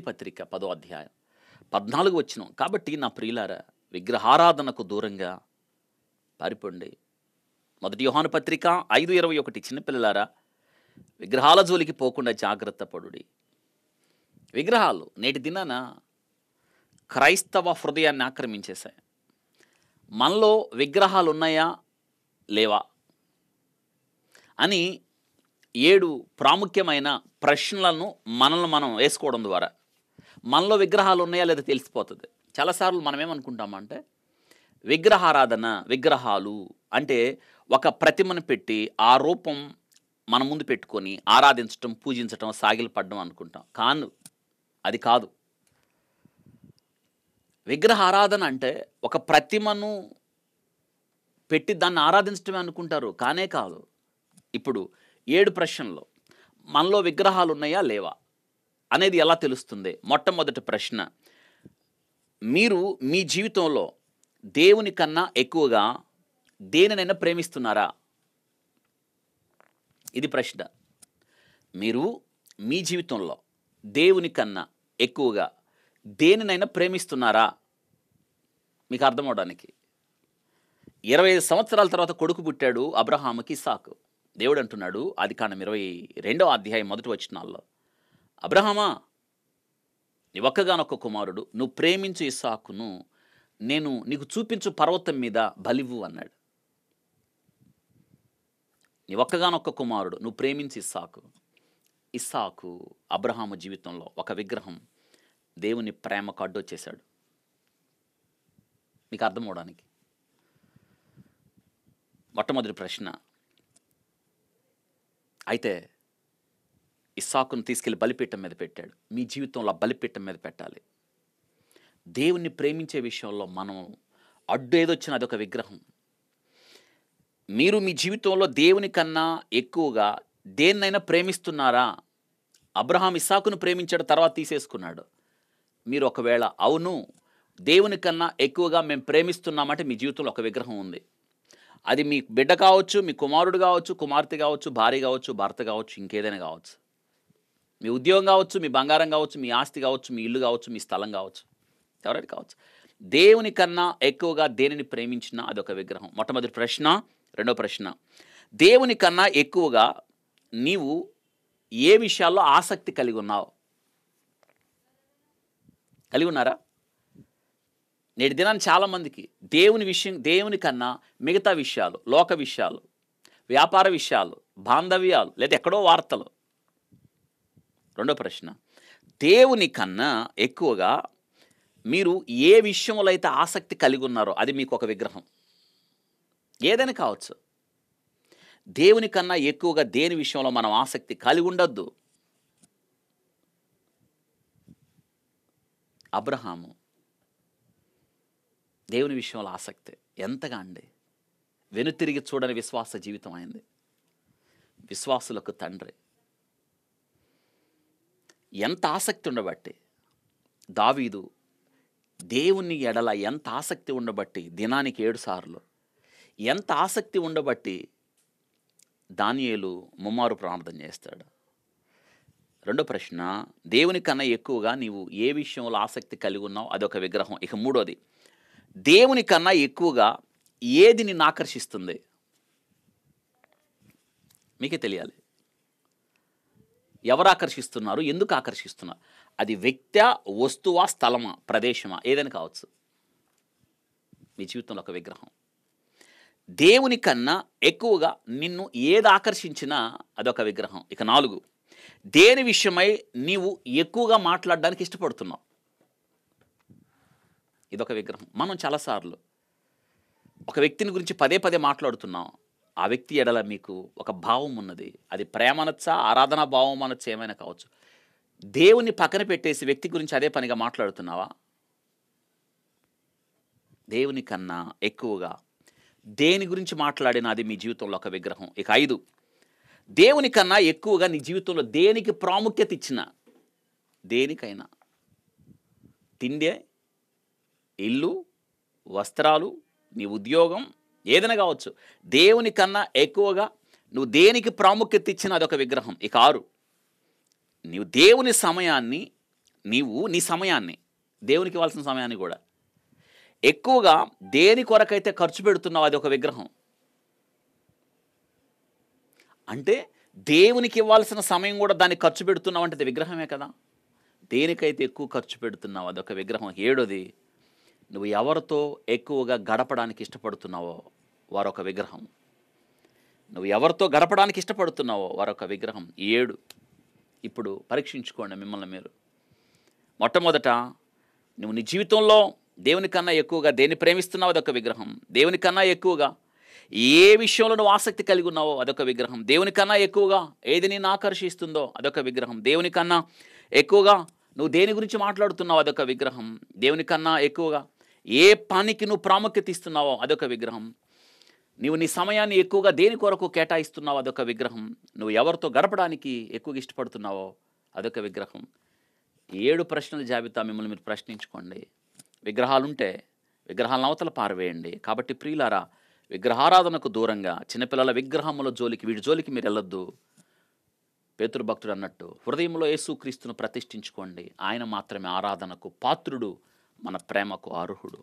మొదటి పత్రిక 10వ అధ్యాయం 14 వచనం. కాబట్టి నా ప్రియులారా, విగ్రహారాధనకు దూరంగా పారిపోండి. మొదటి యోహాను పత్రిక 5:21. చిన్నపిల్లలారా, విగ్రహాల జోలికి పోకుండా జాగ్రత్త పడుడి. విగ్రహాలు నేటి దినాన క్రైస్తవ హృదయాన్ని ఆక్రమించేశాయి. మనలో విగ్రహాలు ఉన్నాయా లేవా అని 7 ప్రాముఖ్యమైన ప్రశ్నలను మనల్ని మనం వేసుకోవడం ద్వారా మనలో విగ్రహాలు ఉన్నాయా లేదా తెలిసిపోతుంది. చాలాసార్లు మనం ఏమనుకుంటామంటే విగ్రహారాధన, విగ్రహాలు అంటే ఒక ప్రతిమను పెట్టి ఆ రూపం మన ముందు పెట్టుకొని ఆరాధించటం, పూజించటం, సాగిలపడడం అనుకుంటాం. అది కాదు. విగ్రహ ఆరాధన అంటే ఒక ప్రతిమను పెట్టి దాన్ని ఆరాధించటమే అనుకుంటారు. కాదు. ఇప్పుడు 7 ప్రశ్నల్లో మనలో విగ్రహాలు ఉన్నాయా లేవా అనేది ఎలా తెలుస్తుంది? మొట్టమొదటి ప్రశ్న, మీరు మీ జీవితంలో దేవుని కన్నా ఎక్కువగా దేనినైనా ప్రేమిస్తున్నారా? ఇది ప్రశ్న. మీరు మీ జీవితంలో దేవుని కన్నా ఎక్కువగా దేనినైనా ప్రేమిస్తున్నారా? మీకు అర్థమవడానికి 25 సంవత్సరాల తర్వాత కొడుకు పుట్టాడు అబ్రహాముకి, ఇస్సాకు. దేవుడు అంటున్నాడు ఆదికాండం 22వ అధ్యాయం 1వ వచనాల్లో, అబ్రహామా, నీ ఒక్కగానొక్క కుమారుడు, నువ్వు ప్రేమించు ఇస్సాకును నేను నీకు చూపించు పర్వతం మీద బలివ్వు అన్నాడు. నీ ఒక్కగానొక్క కుమారుడు, నువ్వు ప్రేమించి ఇస్సాకు అబ్రహాము జీవితంలో ఒక విగ్రహం. దేవుని ప్రేమకు అడ్డొచ్చేశాడు. మీకు అర్థమవడానికి మొట్టమొదటి ప్రశ్న. అయితే ఇస్సాకును తీసుకెళ్లి బలిపీఠం మీద పెట్టాడు. మీ జీవితంలో బలిపీఠం మీద పెట్టాలి. దేవుణ్ణి ప్రేమించే విషయంలో మనం అడ్డు ఏదొచ్చినా అదొక విగ్రహం. మీరు మీ జీవితంలో దేవుని కన్నా ఎక్కువగా దేన్నైనా ప్రేమిస్తున్నారా? అబ్రహాం ఇస్సాకును ప్రేమించాడు, తర్వాత తీసేసుకున్నాడు. మీరు ఒకవేళ అవును, దేవుని కన్నా ఎక్కువగా మేము ప్రేమిస్తున్నామంటే మీ జీవితంలో ఒక విగ్రహం ఉంది. అది మీ బిడ్డ కావచ్చు, మీ కుమారుడు కావచ్చు, కుమార్తె కావచ్చు, భార్య కావచ్చు, భర్త కావచ్చు, ఇంకేదైనా కావచ్చు. మీ ఉద్యోగం కావచ్చు, మీ బంగారం కావచ్చు, మీ ఆస్తి కావచ్చు, మీ ఇల్లు కావచ్చు, మీ స్థలం కావచ్చు, ఎవరైనా కావచ్చు. దేవుని కన్నా ఎక్కువగా దేనిని ప్రేమించినా అదొక విగ్రహం. మొట్టమొదటి ప్రశ్న. రెండో ప్రశ్న, దేవుని కన్నా ఎక్కువగా నీవు ఏ విషయాల్లో ఆసక్తి కలిగి ఉన్నారా? నేటి దినాన్ని చాలామందికి దేవుని కన్నా మిగతా విషయాలు, లోక విషయాలు, వ్యాపార విషయాలు, బాంధవ్యాలు, లేదా ఎక్కడో వార్తలు. రెండో ప్రశ్న, దేవుని కన్నా ఎక్కువగా మీరు ఏ విషయంలో అయితే ఆసక్తి కలిగి ఉన్నారో అది మీకు ఒక విగ్రహం. ఏదైనా కావచ్చు. దేవుని కన్నా ఎక్కువగా దేని విషయంలో మనం ఆసక్తి కలిగి ఉండొద్దు. అబ్రహాము దేవుని విషయంలో ఆసక్తి ఎంతగా అండి, వెనుతిరిగి చూడని విశ్వాస జీవితం అయింది. విశ్వాసులకు తండ్రి. ఎంత ఆసక్తి ఉండబట్టి దావీదు దేవుని ఎడల ఎంత ఆసక్తి ఉండబట్టి దినానికి 7 సార్లు, ఎంత ఆసక్తి ఉండబట్టి దానియేలు ముమ్మారు ప్రార్థన చేస్తాడు. రెండో ప్రశ్న, దేవుని కన్నా ఎక్కువగా నీవు ఏ విషయంలో ఆసక్తి కలిగి ఉన్నావు అదొక విగ్రహం. ఇక మూడోది, దేవుని కన్నా ఎక్కువగా ఏది నిన్ను ఆకర్షిస్తుంది? మీకే తెలియాలి. ఎవరు ఆకర్షిస్తున్నారు, ఎందుకు ఆకర్షిస్తున్నారు? అది వ్యక్తా, వస్తువా, స్థలమా, ప్రదేశమా, ఏదైనా కావచ్చు. మీ జీవితంలో ఒక విగ్రహం. దేవుని కన్నా ఎక్కువగా నిన్ను ఏది ఆకర్షించినా అదొక విగ్రహం. ఇక 4, దేని విషయమై నీవు ఎక్కువగా మాట్లాడడానికి ఇష్టపడుతున్నావు? ఇదొక విగ్రహం. మనం చాలాసార్లు ఒక వ్యక్తిని గురించి పదే పదే మాట్లాడుతున్నాం. ఆ వ్యక్తి ఎడల మీకు ఒక భావం ఉన్నది. అది ప్రేమ అనొచ్చా, ఆరాధనా భావం అనొచ్చా, ఏమైనా కావచ్చు. దేవుని పక్కన పెట్టేసి వ్యక్తి గురించి అదే పనిగా మాట్లాడుతున్నావా? దేవుని కన్నా ఎక్కువగా దేని గురించి మాట్లాడినా అది మీ జీవితంలో ఒక విగ్రహం. ఇక 5, దేవుని కన్నా ఎక్కువగా నీ జీవితంలో దేనికి ప్రాముఖ్యత ఇచ్చినా, దేనికైనా, తిండే, ఇల్లు, వస్త్రాలు, నీ ఉద్యోగం, ఏదైనా కావచ్చు, దేవుని కన్నా ఎక్కువగా నువ్వు దేనికి ప్రాముఖ్యత ఇచ్చినా అదొక విగ్రహం. ఇక 6, నీవు దేవుని సమయాన్ని నీవు నీ సమయాన్ని, దేవునికి ఇవ్వాల్సిన సమయాన్ని కూడా ఎక్కువగా దేని కొరకైతే ఖర్చు పెడుతున్నావు అది ఒక విగ్రహం. అంటే దేవునికి ఇవ్వాల్సిన సమయం కూడా దానికి ఖర్చు పెడుతున్నావు అంటే అది విగ్రహమే కదా. దేనికైతే ఎక్కువ ఖర్చు పెడుతున్నావు అదొక విగ్రహం. ఏడోది, నువ్వు ఎవరితో ఎక్కువగా గడపడానికి ఇష్టపడుతున్నావో వారొక విగ్రహం. నువ్వు ఎవరితో గడపడానికి ఇష్టపడుతున్నావో వారొక విగ్రహం. 7. ఇప్పుడు పరీక్షించుకోండి మిమ్మల్ని మీరు. మొట్టమొదట, నువ్వు నీ జీవితంలో దేవునికన్నా ఎక్కువగా దేన్ని ప్రేమిస్తున్నావు అదొక విగ్రహం. దేవునికన్నా ఎక్కువగా ఏ విషయంలో నువ్వు ఆసక్తి కలిగి ఉన్నావో అదొక విగ్రహం. దేవునికన్నా ఎక్కువగా ఏది నిన్ను ఆకర్షిస్తుందో అదొక విగ్రహం. దేవునికన్నా ఎక్కువగా నువ్వు దేని గురించి మాట్లాడుతున్నావో అదొక విగ్రహం. దేవునికన్నా ఎక్కువగా ఏ పనికి నువ్వు ప్రాముఖ్యత ఇస్తున్నావో అదొక విగ్రహం. నువ్వు నీ సమయాన్ని ఎక్కువగా దేని కొరకు కేటాయిస్తున్నావో అదొక విగ్రహం. నువ్వు ఎవరితో గడపడానికి ఎక్కువగా ఇష్టపడుతున్నావో అదొక విగ్రహం. 7 ప్రశ్నల జాబితా మిమ్మల్ని మీరు ప్రశ్నించుకోండి. విగ్రహాలుంటే విగ్రహాలను అవతల పారవేయండి. కాబట్టి ప్రియులారా, విగ్రహారాధనకు దూరంగా చిన్నపిల్లల విగ్రహముల జోలికి, వీడి జోలికి మీరు వెళ్ళొద్దు. పేతురు భక్తుడు అన్నట్టు హృదయంలో యేసుక్రీస్తును ప్రతిష్ఠించుకోండి. ఆయన మాత్రమే ఆరాధనకు పాత్రుడు, మన ప్రేమకు అర్హుడు.